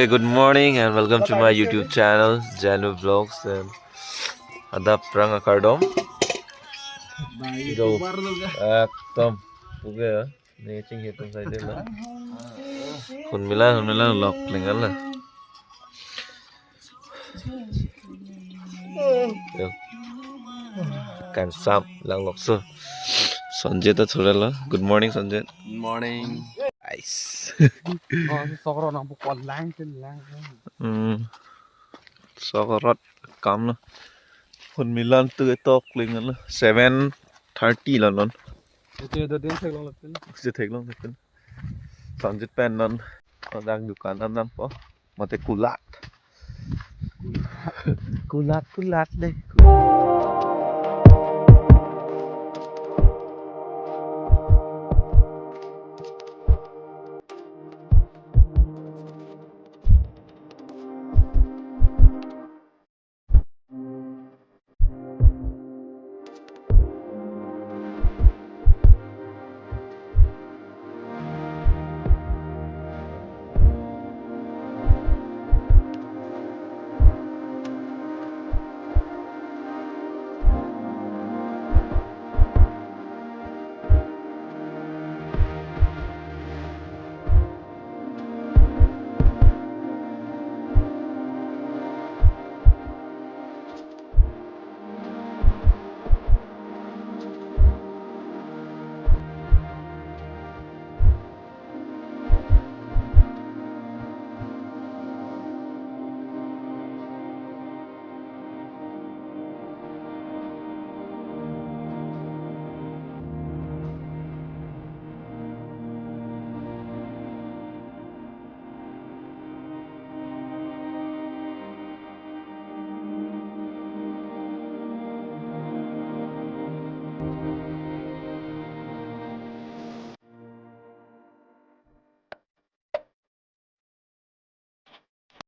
Okay, good morning and welcome to my YouTube channel, Janu Vlogs and ada perang akardom. Go. Tom. Puge ya. Necing hitung saja lah. Hun milan lock lingal lah. Kan sap lang lock so. Sanjay ta thora la. Good morning Sanjay. Good morning. Nice. Sokro nang pukul lang. Sokorot kam lah. Hun milan tu talk lingal lah. 7:30 lah non. Itu ada dia thek long lapin. Sẽ thấy luôn thấy Sanjay pen non nó đang dukan nan po mate kulat kulat đây.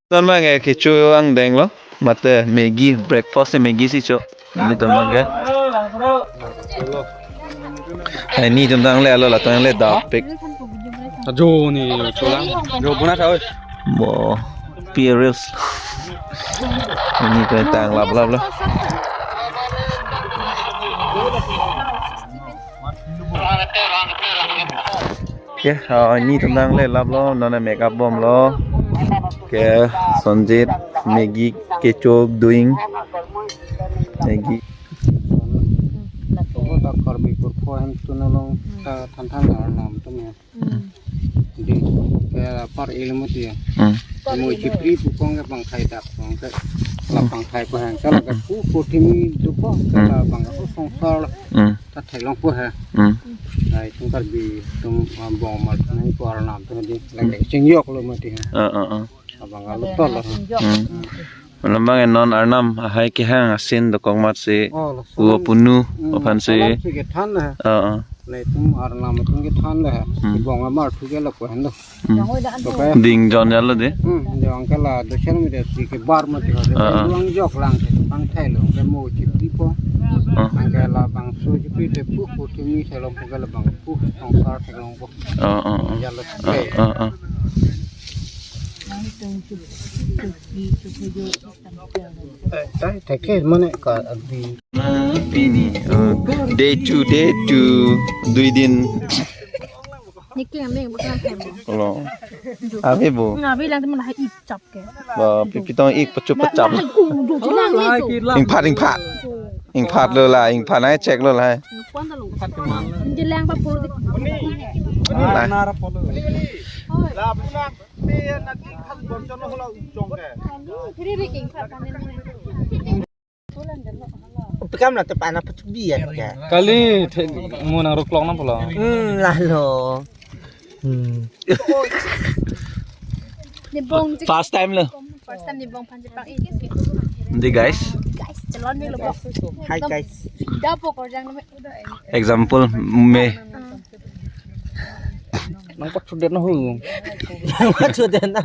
Tuan mang nghe cái chú ăn đèn lo, mà tờ Maggi breakfast Maggi xí chú, ini tuan mang cái, hay ni tuan mang le là tuan le đào pek, Jo ni cholang. Jo puna sao? bo, pieris, ini tuan tang lap lo, okay, ini tuan mang le lap lo, nona make up bomb lo. Okay, Sanjay Maggi ketchup doing Maggi. Toko tak karbi kurko hem tu nolong ta than nam tu me. Di ke par ilmu dia. Mu cipri pukong ke bangkai dak bang ke la bangkai ko hang kala ke ku timi tu ko kala bang ko songsar ta thailong ko ha. Ai tung karbi tung bong mat nai par nam tu di lagi chingyok lo mati ha. Abang kalau tol lah. Malambang non arnam hai ke hang asin do kong mat se uo punu opan se. Ke than lah. Lai tum arnam tum ke than lah. Bong amar thu ke la ko hando. Ding jon jalo de. Jong ke la do chen mi de si ke bar ma ti ha. Luang jok lang ke bang thai lo ke mo chi pi po. Ang ke la bang su chi pi de pu pu ti mi thai lo ke la bang pu song sar thai lo ko. Jalo. Thay cái mana cả đi. Day 2 2 din. Nikli ambil bukan hem. Kalau, apa bu? Ngawi lang teman lah icap ke. Bah, pipitong ik pecap. Ing pat le lah, ing pat nai cek le lah. Kuan talu. Jelang 40. Nara polo. La punak ni nanti kan boncon lo kalau ujung ke. Kiri riking pat panen. Pekam na tepan apa tu biar ke? Kali mu nang ruklong na pula. Lalu. Ni bong. First time le. First time ni bong panjang ini. Nanti guys. Guys, celon ni lo. Hai guys. Dapo korjang nama. Example me. Nang pat sudet na hu. Maksud dia na.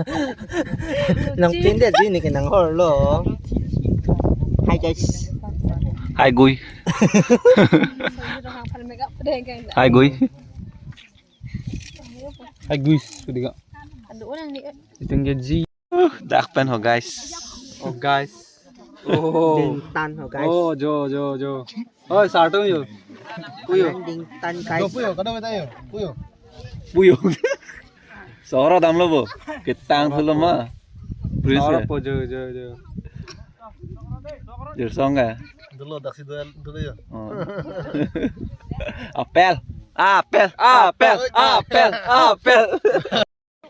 Nang pindah sini ke nang hor lo. Hai guys. Hai Gui. Hai Gui. Hai guys, ketiga. Ada orang ni. Itu gaji. Dark pen ho guys. Oh guys. Oh. Ding tan ho guys. Oh jo. Oh sarto yo. Puyo. Ding tan guys. Puyo. Soro dam lo bo. Ketang sulo ma. Prince. Soro po jo. Jur songa. Dulu daksi dulu ya. Apel.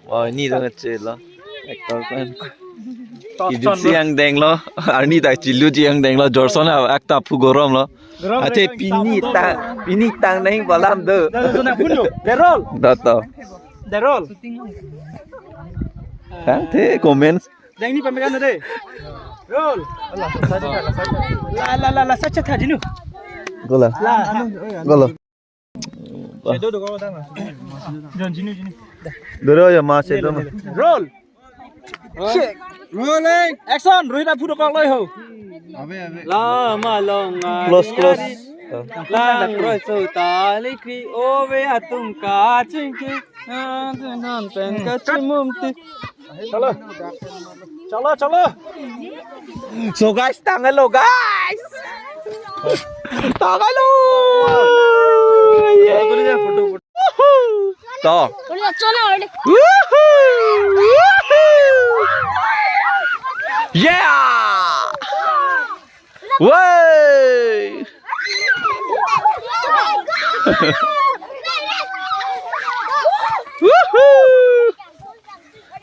Wah, ini dah kecil lah. Ekor kan. Hidup siang deng lo. Arni tak cilu siang deng lo. Jorson lah. Akta pugorom lo. Aje pini tang neng balam do. Derol. Dato. Derol. Kan te comments. Dang ni pemegang deh. Roll. La sacha tha jinu. Gola. Gola. Sedo do kau dah. Jinu. Doro ya mas itu. Roll. Rolling. Action. Rohit apu do kau loi ho. Lama longa. Close. Lang roi so tali kri ove atum ka chinki. Nan pen ka chimumti. Chalo. So guys, tangan lo guys. Tangan lo. Foto. To. Udah chalo order. Yeah. Way.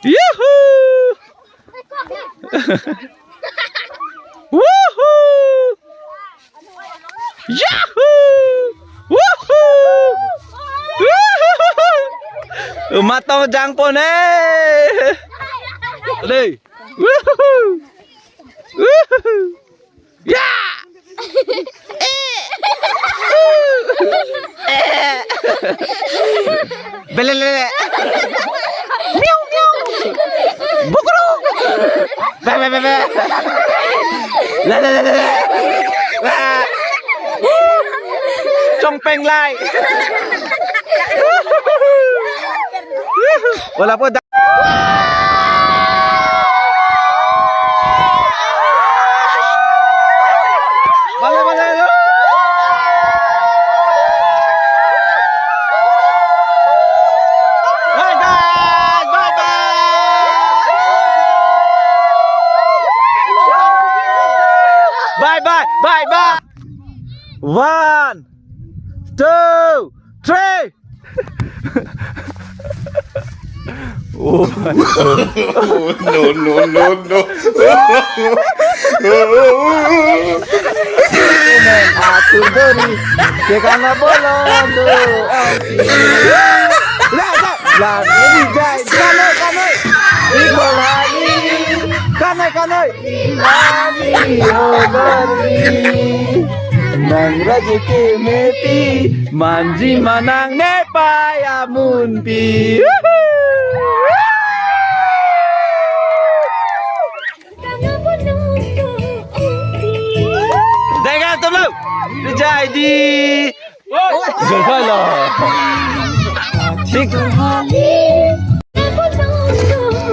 Yoo-hoo! Woohoo! Yahoo! Woohoo! Woohoo! Matang jangpon Đây. Woohoo! Woohoo! Yeah! Belele. Miau miau. Bukro. Be. La. Trong peng lai. Wala po Bale. Bye. 1, 2, 3. Oh. No. Aku beri karena bolong lah ini jai kanai ikut lagi kanai nang rezeki meti manji manang nepaya munpi. Dengar tu belum? Jadi. Jangan lah. Tik.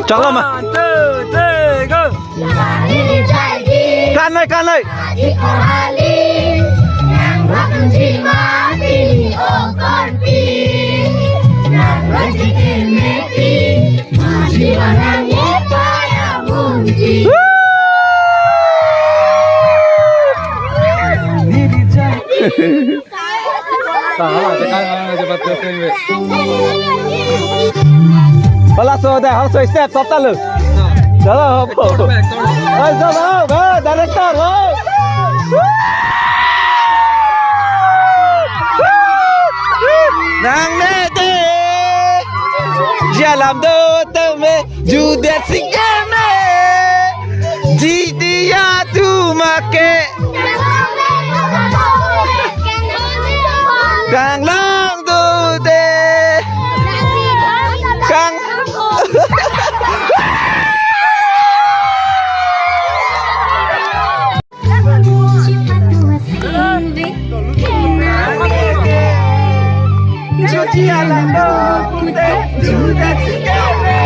Cakap mah. 1, 2, 3, go. Kanai. Wala so dah, harus step sota lu. Jalan apa? Ayo, director, nang nete, jalan do teme, judet singeme, jidia tu make, kang lang do de, kang. Jalan do judet singeme.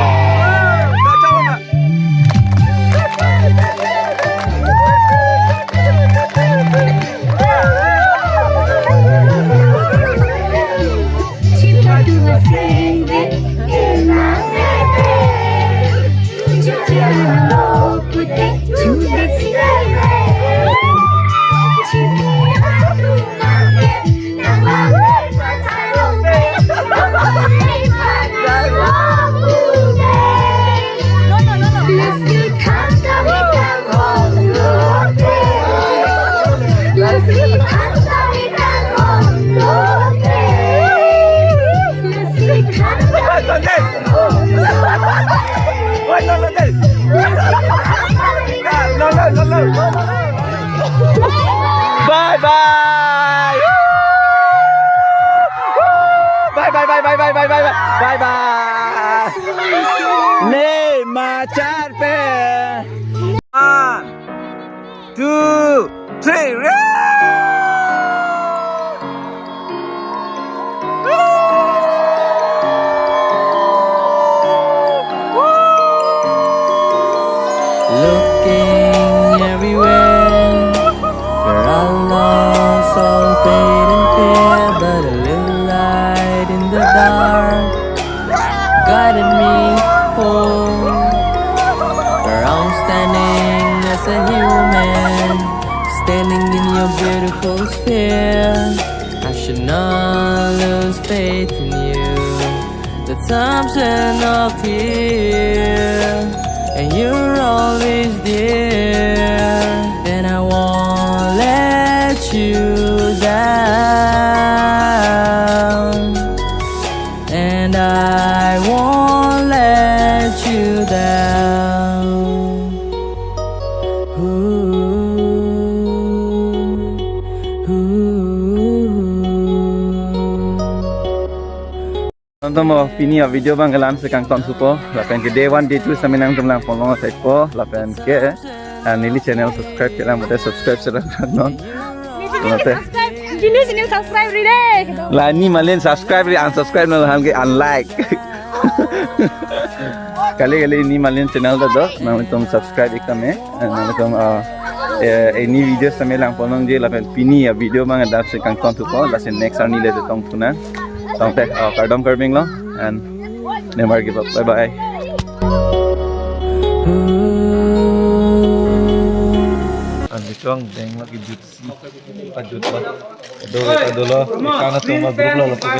Bye bye. Bye bye bye bye bye bye bye bye bye. Nih macar pe. 1, 2, 3. Looking everywhere, where our loves all fade and fear, but a little light in the dark guided me home. Where I'm standing as a human, standing in your beautiful sphere. I should not lose faith in you. The times are not clear, and you're always there, and I won't let you down, and I won't let you down. Nonton mo pini video bang kelam sekang ton supo, lapen ke day 1 day 2 sampai nang tumlang follow saya po, lapen ke nili channel subscribe ke lam udah subscribe sudah non. Jini sini subscribe rile. Lah ni malen subscribe ri unsubscribe nol hal ke unlike. Kali ini malen channel dah doh, nama tum subscribe ikam nama tum ini video sampai lang follow je lapen pini video bang ada sekang ton supo, lasen next ani le tong tuna. Tong tek kardom karbing lo and never give up. Bye bye. Ano chong deng lagi jutsi pajut ba dolo ikana to ma group lo lapo